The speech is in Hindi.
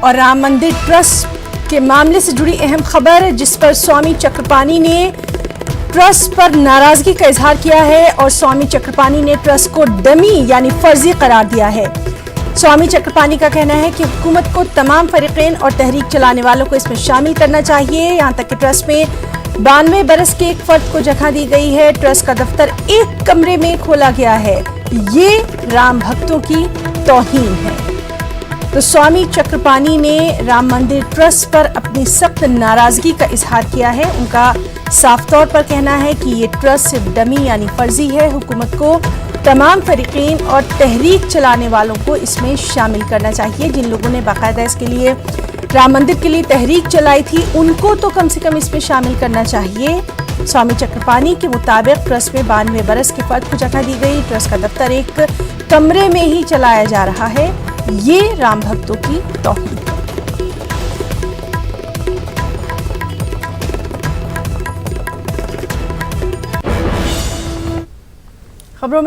और राम मंदिर ट्रस्ट के मामले से जुड़ी अहम खबर, जिस पर स्वामी चक्रपाणी ने ट्रस्ट पर नाराजगी का इजहार किया है और स्वामी चक्रपाणी ने ट्रस्ट को डमी यानी फर्जी करार दिया है। स्वामी चक्रपाणी का कहना है कि हुकूमत को तमाम फरीक़ैन और तहरीक चलाने वालों को इसमें शामिल करना चाहिए। यहाँ तक कि ट्रस्ट में 92 बरस के एक फर्द को जगह दी गई है। ट्रस्ट का दफ्तर एक कमरे में खोला गया है। ये राम भक्तों की तौहीन है। तो स्वामी चक्रपाणी ने राम मंदिर ट्रस्ट पर अपनी सख्त नाराजगी का इजहार किया है। उनका साफ तौर पर कहना है कि ये ट्रस्ट सिर्फ डमी यानी फर्जी है। हुकूमत को तमाम फरीक़ैन और तहरीक चलाने वालों को इसमें शामिल करना चाहिए। जिन लोगों ने बाकायदा इसके लिए राम मंदिर के लिए तहरीक चलाई थी, उनको तो कम से कम इसमें शामिल करना चाहिए। स्वामी चक्रपाणी के मुताबिक ट्रस्ट में 92 बरस के फर्द को जगह दी गई। ट्रस्ट का दफ्तर एक कमरे में ही चलाया जा रहा है। ये राम भक्तों की तौहीन।